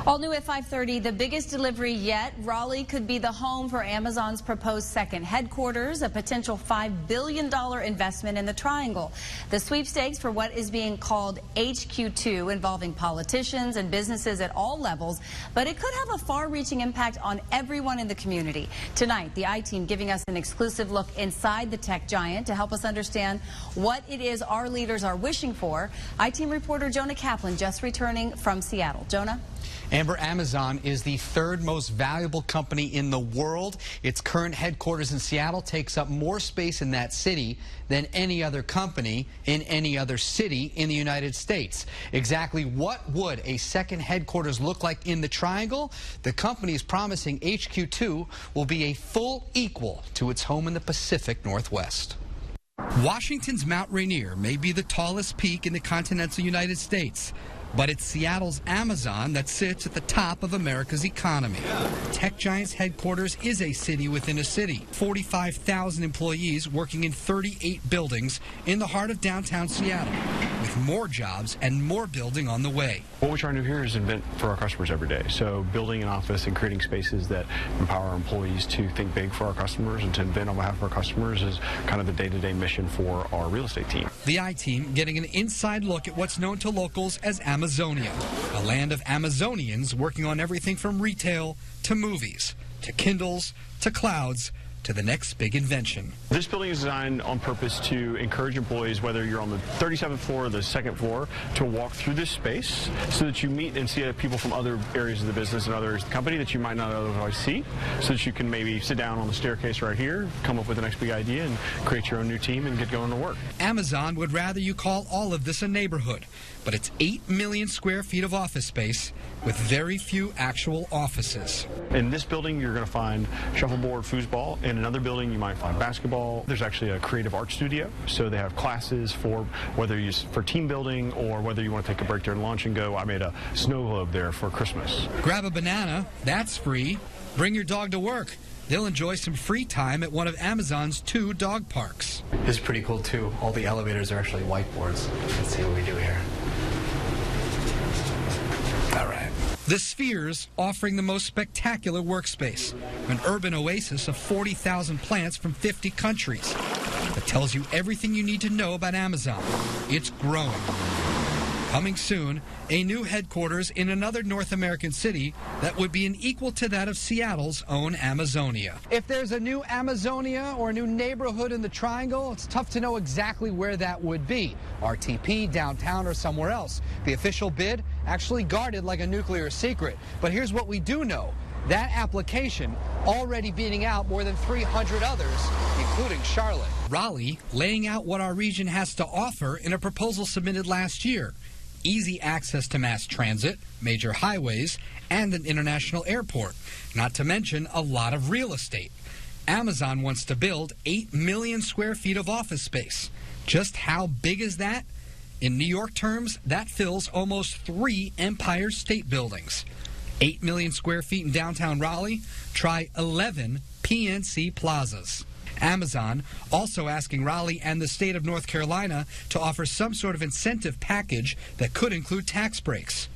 All new at 5:30, the biggest delivery yet. Raleigh could be the home for Amazon's proposed second headquarters, a potential $5 billion investment in the Triangle. The sweepstakes for what is being called HQ2, involving politicians and businesses at all levels, but it could have a far-reaching impact on everyone in the community. Tonight, the I-Team giving us an exclusive look inside the tech giant to help us understand what it is our leaders are wishing for. I-Team reporter Jonah Kaplan just returning from Seattle. Jonah? Amber, Amazon is the third most valuable company in the world. Its current headquarters in Seattle takes up more space in that city than any other company in any other city in the United States. Exactly what would a second headquarters look like in the Triangle? The company is promising HQ2 will be a full equal to its home in the Pacific Northwest. Washington's Mount Rainier may be the tallest peak in the continental United States, but it's Seattle's Amazon that sits at the top of America's economy. Tech Giant's headquarters is a city within a city. 45,000 employees working in 38 buildings in the heart of downtown Seattle, with more jobs and more building on the way. What we're trying to do here is invent for our customers every day. So building an office and creating spaces that empower our employees to think big for our customers and to invent on behalf of our customers is kind of the day-to-day mission for our real estate team. The I-Team getting an inside look at what's known to locals as Amazonia, a land of Amazonians working on everything from retail to movies, to Kindles, to clouds, to the next big invention. This building is designed on purpose to encourage employees, whether you're on the 37th floor or the second floor, to walk through this space so that you meet and see people from other areas of the business and other areas of the company that you might not otherwise see, so that you can maybe sit down on the staircase right here, come up with the next big idea, and create your own new team and get going to work. Amazon would rather you call all of this a neighborhood, but it's 8 million square feet of office space with very few actual offices. In this building, you're going to find shuffleboard, foosball. In another building, you might find basketball. There's actually a creative art studio, so they have classes for whether you for team building or whether you want to take a break during lunch and go, I made a snow globe there for Christmas. Grab a banana, that's free. Bring your dog to work. They'll enjoy some free time at one of Amazon's 2 dog parks. This is pretty cool, too. All the elevators are actually whiteboards. Let's see what we do here. All right. The Spheres offering the most spectacular workspace, an urban oasis of 40,000 plants from 50 countries that tells you everything you need to know about Amazon. It's growing. Coming soon, a new headquarters in another North American city that would be an equal to that of Seattle's own Amazonia. If there's a new Amazonia or a new neighborhood in the Triangle, it's tough to know exactly where that would be. RTP, downtown, or somewhere else. The official bid actually guarded like a nuclear secret. But here's what we do know. That application already beating out more than 300 others, including Charlotte. Raleigh laying out what our region has to offer in a proposal submitted last year. Easy access to mass transit, major highways, and an international airport, not to mention a lot of real estate. Amazon wants to build 8 million square feet of office space. Just how big is that? In New York terms, that fills almost 3 Empire State Buildings. 8 million square feet in downtown Raleigh, try 11 PNC plazas. Amazon also asking Raleigh and the state of North Carolina to offer some sort of incentive package that could include tax breaks.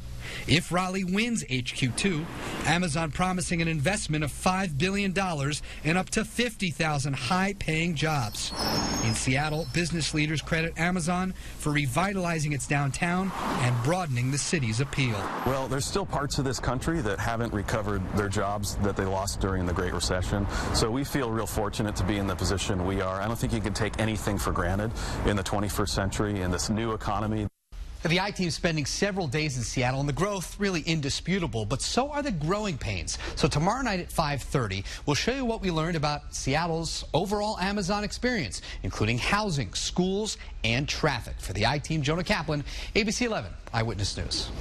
If Raleigh wins HQ2, Amazon promising an investment of $5 billion and up to 50,000 high-paying jobs. In Seattle, business leaders credit Amazon for revitalizing its downtown and broadening the city's appeal. Well, there's still parts of this country that haven't recovered their jobs that they lost during the Great Recession. So we feel real fortunate to be in the position we are. I don't think you can take anything for granted in the 21st century in this new economy. The I-Team spending several days in Seattle, and the growth really indisputable, but so are the growing pains. So tomorrow night at 5:30, we'll show you what we learned about Seattle's overall Amazon experience, including housing, schools, and traffic. For the I-Team, Jonah Kaplan, ABC 11 Eyewitness News.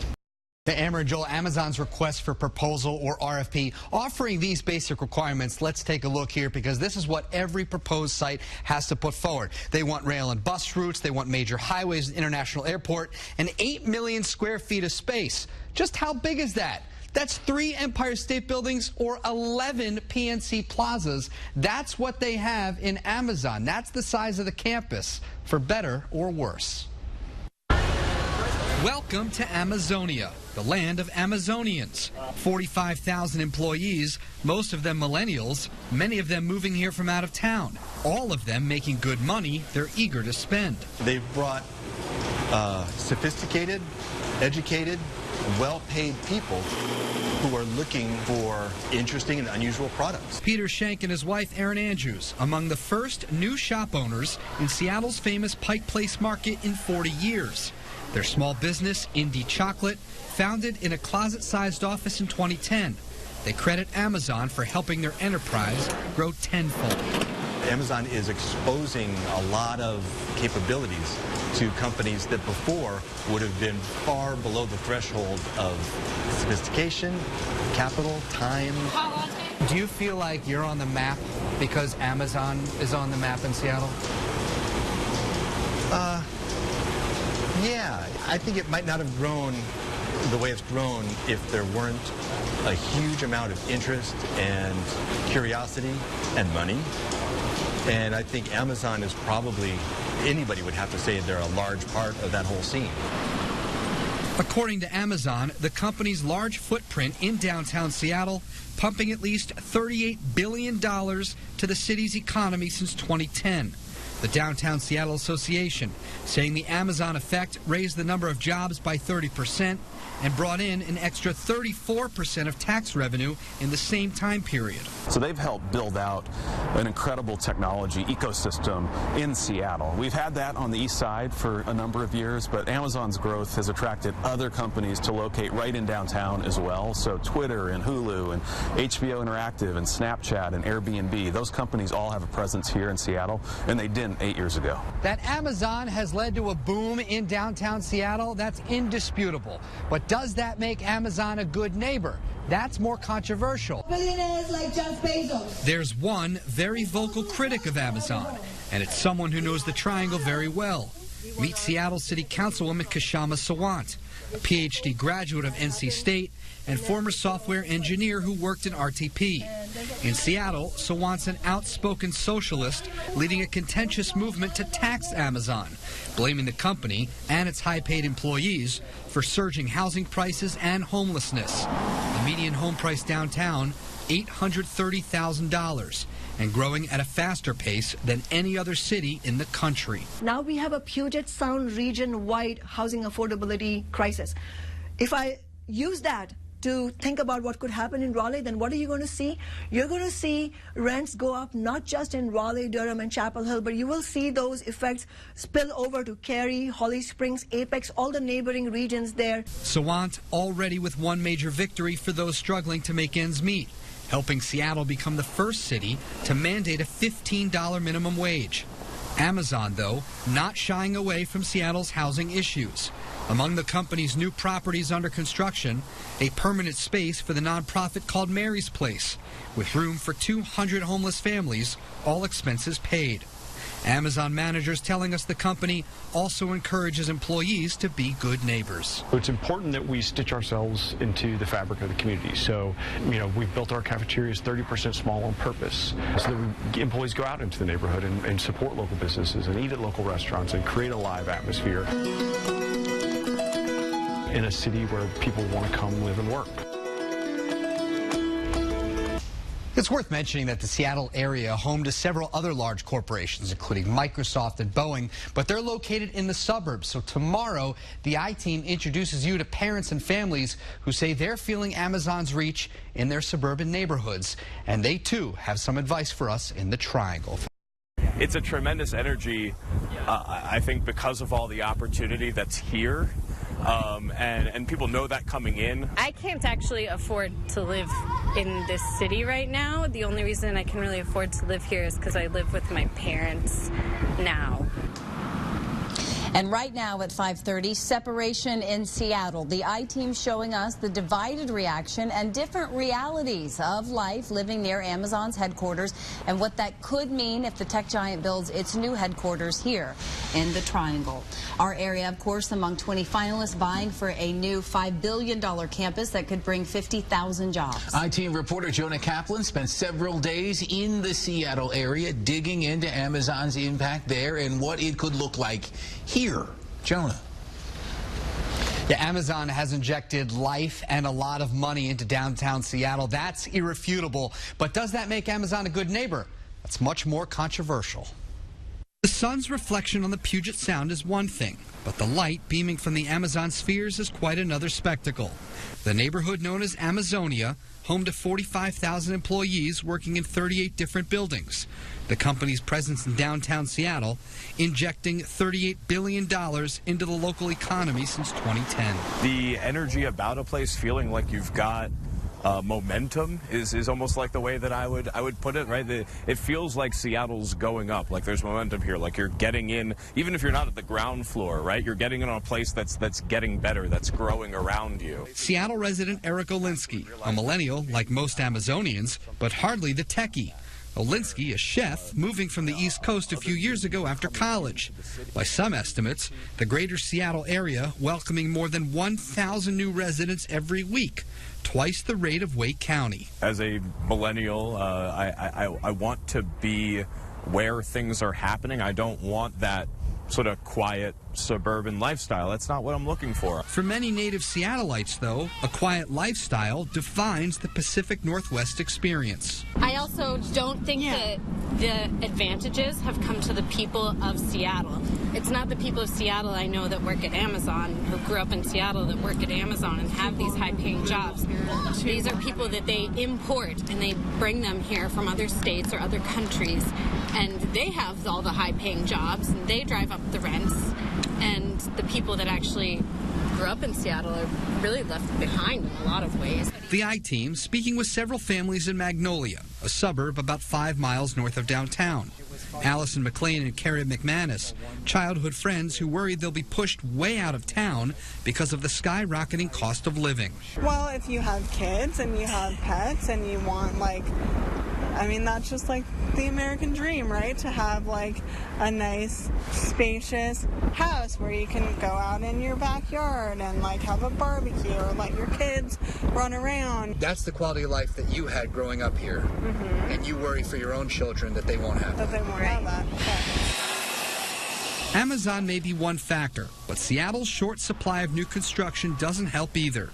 The Amber and Joel, Amazon's request for proposal, or RFP, offering these basic requirements. Let's take a look here, because this is what every proposed site has to put forward. They want rail and bus routes, they want major highways, an international airport, and 8 million square feet of space. Just how big is that? That's 3 Empire State Buildings or 11 PNC plazas. That's what they have in Amazon. That's the size of the campus, for better or worse. Welcome to Amazonia, the land of Amazonians. 45,000 employees, most of them millennials, many of them moving here from out of town. All of them making good money they're eager to spend. They've brought sophisticated, educated, well-paid people who are looking for interesting and unusual products. Peter Schenk and his wife Erin Andrews, among the first new shop owners in Seattle's famous Pike Place Market in 40 years. Their small business, Indie Chocolate, founded in a closet-sized office in 2010. They credit Amazon for helping their enterprise grow tenfold. Amazon is exposing a lot of capabilities to companies that before would have been far below the threshold of sophistication, capital, time. Do you feel like you're on the map because Amazon is on the map in Seattle? Yeah, I think it might not have grown the way it's grown if there weren't a huge amount of interest and curiosity and money. And I think Amazon is probably, anybody would have to say they're a large part of that whole scene. According to Amazon, the company's large footprint in downtown Seattle, pumping at least $38 billion to the city's economy since 2010. The Downtown Seattle Association saying the Amazon effect raised the number of jobs by 30% and brought in an extra 34% of tax revenue in the same time period. So they've helped build out an incredible technology ecosystem in Seattle. We've had that on the east side for a number of years, but Amazon's growth has attracted other companies to locate right in downtown as well. So Twitter and Hulu and HBO Interactive and Snapchat and Airbnb, those companies all have a presence here in Seattle, and they didn't 8 years ago. That Amazon has led to a boom in downtown Seattle, that's indisputable. But does that make Amazon a good neighbor? That's more controversial. Billionaires like Jeff Bezos. There's one very vocal critic of Amazon, and it's someone who knows the Triangle very well. Meet Seattle City Councilwoman Kshama Sawant, a PhD graduate of NC State and former software engineer who worked in RTP. In Seattle, Sawant's an outspoken socialist leading a contentious movement to tax Amazon, blaming the company and its high-paid employees for surging housing prices and homelessness. The median home price downtown, $830,000, and growing at a faster pace than any other city in the country. Now we have a Puget Sound region-wide housing affordability crisis. If I use that to think about what could happen in Raleigh, then what are you going to see? You're going to see rents go up not just in Raleigh, Durham, and Chapel Hill, but you will see those effects spill over to Cary, Holly Springs, Apex, all the neighboring regions there. Sawant already with one major victory for those struggling to make ends meet, helping Seattle become the first city to mandate a $15 minimum wage. Amazon, though, not shying away from Seattle's housing issues. Among the company's new properties under construction, a permanent space for the nonprofit called Mary's Place, with room for 200 homeless families, all expenses paid. Amazon managers telling us the company also encourages employees to be good neighbors. It's important that we stitch ourselves into the fabric of the community. So, we've built our cafeterias 30% small on purpose so that employees go out into the neighborhood and support local businesses and eat at local restaurants and create a live atmosphere in a city where people want to come live and work. It's worth mentioning that the Seattle area home to several other large corporations, including Microsoft and Boeing, but they're located in the suburbs. So tomorrow, the I-Team introduces you to parents and families who say they're feeling Amazon's reach in their suburban neighborhoods. And they, too, have some advice for us in the Triangle. It's a tremendous energy, I think, because of all the opportunity that's here. And people know that coming in. I can't actually afford to live in this city right now. The only reason I can really afford to live here is because I live with my parents now. And right now at 5:30, separation in Seattle. The I-Team showing us the divided reaction and different realities of life living near Amazon's headquarters and what that could mean if the tech giant builds its new headquarters here in the Triangle. Our area, of course, among 20 finalists vying for a new $5 billion campus that could bring 50,000 jobs. I-Team reporter Jonah Kaplan spent several days in the Seattle area digging into Amazon's impact there and what it could look like here. Jonah. Yeah, Amazon has injected life and a lot of money into downtown Seattle. That's irrefutable. But does that make Amazon a good neighbor? That's much more controversial. The sun's reflection on the Puget Sound is one thing, but the light beaming from the Amazon spheres is quite another spectacle. The neighborhood known as Amazonia, home to 45,000 employees working in 38 different buildings. The company's presence in downtown Seattle, injecting $38 billion into the local economy since 2010. The energy about a place feeling like you've got momentum is almost like the way that I would put it, right? It feels like Seattle's going up, like there's momentum here, like you're getting in, even if you're not at the ground floor, right? You're getting in on a place that's getting better, that's growing around you. Seattle resident Eric Olinsky, a millennial like most Amazonians, but hardly the techie. Olinsky, a chef, moving from the East Coast a few years ago after college. By some estimates, the greater Seattle area welcoming more than 1,000 new residents every week, twice the rate of Wake County. As a millennial, I want to be where things are happening. I don't want that sort of quiet suburban lifestyle. That's not what I'm looking for. For many native Seattleites, though, a quiet lifestyle defines the Pacific Northwest experience. I also don't think that the advantages have come to the people of Seattle. It's not the people of Seattle I know that work at Amazon, who grew up in Seattle, that work at Amazon and have these high-paying jobs. These are people that they import and they bring them here from other states or other countries, and they have all the high-paying jobs and they drive up the rents. And the people that actually grew up in Seattle are really left behind in a lot of ways. The I-Team speaking with several families in Magnolia, a suburb about 5 miles north of downtown. Allison McLean and Carrie McManus, childhood friends who worry they'll be pushed way out of town because of the skyrocketing cost of living. Well, if you have kids and you have pets and you want, that's just like the American dream, right? To have like a nice, spacious house where you can go out in your backyard and like have a barbecue or let your kids run around. That's the quality of life that you had growing up here. Mm-hmm. And you worry for your own children that they won't have that. They won't have that. Okay. Amazon may be one factor, but Seattle's short supply of new construction doesn't help either.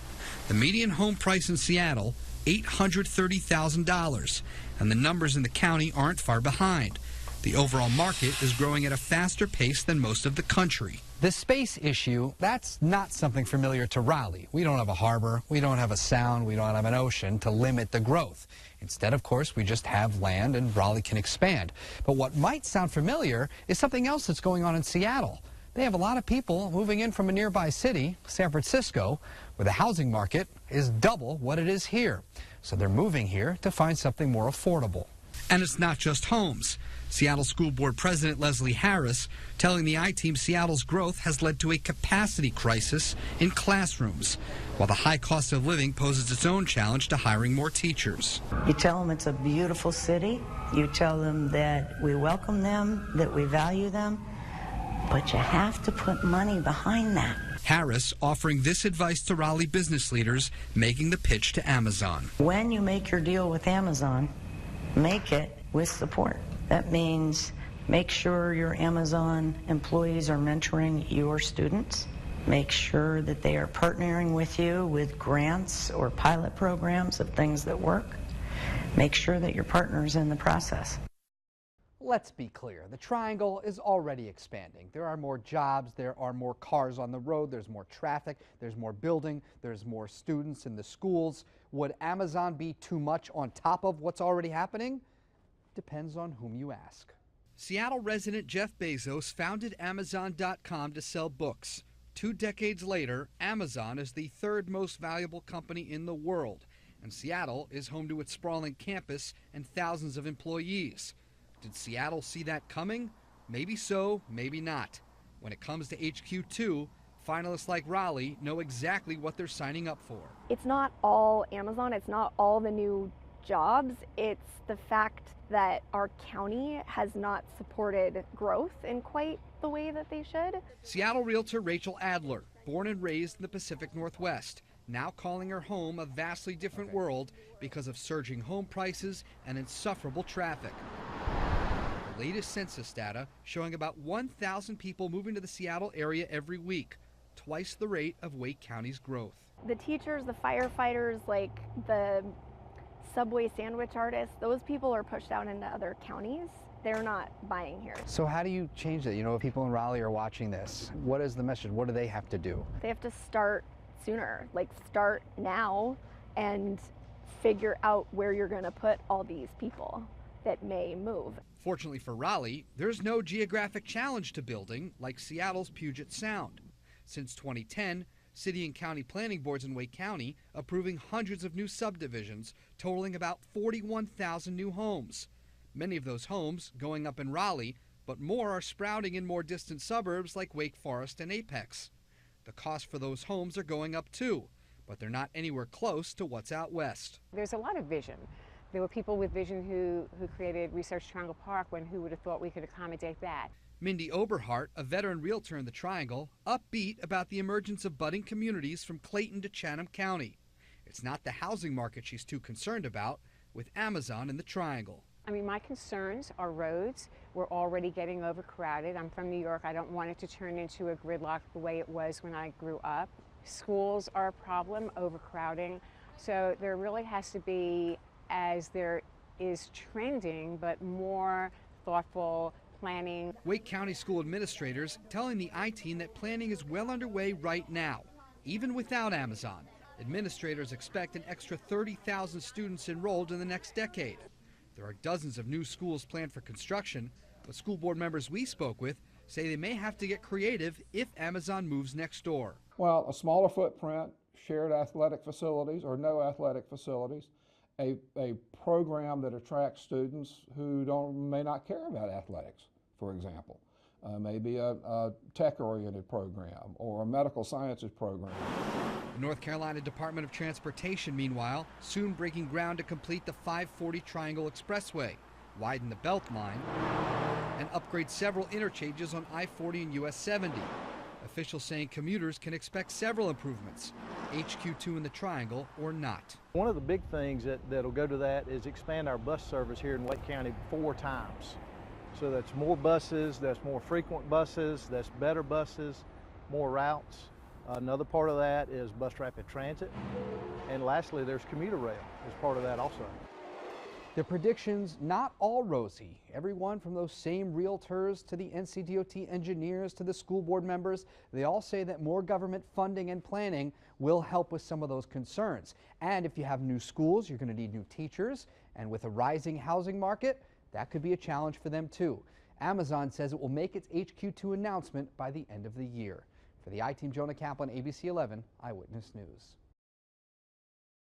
The median home price in Seattle, $830,000, and the numbers in the county aren't far behind. The overall market is growing at a faster pace than most of the country. The space issue, that's not something familiar to Raleigh. We don't have a harbor, we don't have a sound, we don't have an ocean to limit the growth. Instead, of course, we just have land and Raleigh can expand. But what might sound familiar is something else that's going on in Seattle. They have a lot of people moving in from a nearby city, San Francisco, where the housing market is double what it is here. So they're moving here to find something more affordable. And it's not just homes. Seattle School Board President Leslie Harris telling the I-Team Seattle's growth has led to a capacity crisis in classrooms, while the high cost of living poses its own challenge to hiring more teachers. You tell them it's a beautiful city. You tell them that we welcome them, that we value them. But you have to put money behind that. Harris offering this advice to Raleigh business leaders making the pitch to Amazon. When you make your deal with Amazon, make it with support. That means make sure your Amazon employees are mentoring your students. Make sure that they are partnering with you with grants or pilot programs of things that work. Make sure that your partner's in the process. Let's be clear, the triangle is already expanding. There are more jobs, there are more cars on the road, there's more traffic, there's more building, there's more students in the schools. Would Amazon be too much on top of what's already happening? Depends on whom you ask. Seattle resident Jeff Bezos founded Amazon.com to sell books. 2 decades later, Amazon is the 3rd most valuable company in the world, and Seattle is home to its sprawling campus and thousands of employees. Did Seattle see that coming? Maybe so, maybe not. When it comes to HQ2, finalists like Raleigh know exactly what they're signing up for. It's not all Amazon, it's not all the new jobs, it's the fact that our county has not supported growth in quite the way that they should. Seattle realtor Rachel Adler, born and raised in the Pacific Northwest, now calling her home a vastly different world because of surging home prices and insufferable traffic. The latest census data showing about 1,000 people moving to the Seattle area every week, twice the rate of Wake County's growth. The teachers, the firefighters, like the Subway sandwich artists, those people are pushed out into other counties. They're not buying here. So how do you change that? You know, if people in Raleigh are watching this, what is the message? What do they have to do? They have to start sooner, like start now and figure out where you're going to put all these people that may move. Fortunately for Raleigh, there's no geographic challenge to building like Seattle's Puget Sound. Since 2010, city and county planning boards in Wake County approving hundreds of new subdivisions totaling about 41,000 new homes. Many of those homes going up in Raleigh, but more are sprouting in more distant suburbs like Wake Forest and Apex. The costs for those homes are going up too, but they're not anywhere close to what's out west. There's a lot of vision. There were people with vision who created Research Triangle Park, who would have thought we could accommodate that. Mindy Oberhart, a veteran realtor in the Triangle, upbeat about the emergence of budding communities from Clayton to Chatham County. It's not the housing market she's too concerned about, with Amazon in the Triangle. I mean, my concerns are roads. We're already getting overcrowded. I'm from New York. I don't want it to turn into a gridlock the way it was when I grew up. Schools are a problem, overcrowding. So there really has to be, as there is trending, but more thoughtful planning. Wake County school administrators telling the I-Team that planning is well underway right now, even without Amazon. Administrators expect an extra 30,000 students enrolled in the next decade. There are dozens of new schools planned for construction, but school board members we spoke with say they may have to get creative if Amazon moves next door. Well, a smaller footprint, shared athletic facilities or no athletic facilities, a program that attracts students who may not care about athletics, for example. Maybe a tech-oriented program or a medical sciences program. The North Carolina Department of Transportation, meanwhile, soon breaking ground to complete the 540 Triangle Expressway, widen the Beltline, and upgrade several interchanges on I-40 and US 70. Officials saying commuters can expect several improvements, HQ2 in the Triangle or not. One of the big things that'll go to that is expand our bus service here in Wake County 4 times. So that's more buses, that's more frequent buses, that's better buses, more routes. Another part of that is bus rapid transit. And lastly, there's commuter rail as part of that also. The predictions, not all rosy. Everyone from those same realtors to the NCDOT engineers to the school board members, they all say that more government funding and planning will help with some of those concerns. And if you have new schools, you're going to need new teachers. And with a rising housing market, that could be a challenge for them too. Amazon says it will make its HQ2 announcement by the end of the year. For the I-Team, Jonah Kaplan, ABC 11 Eyewitness News.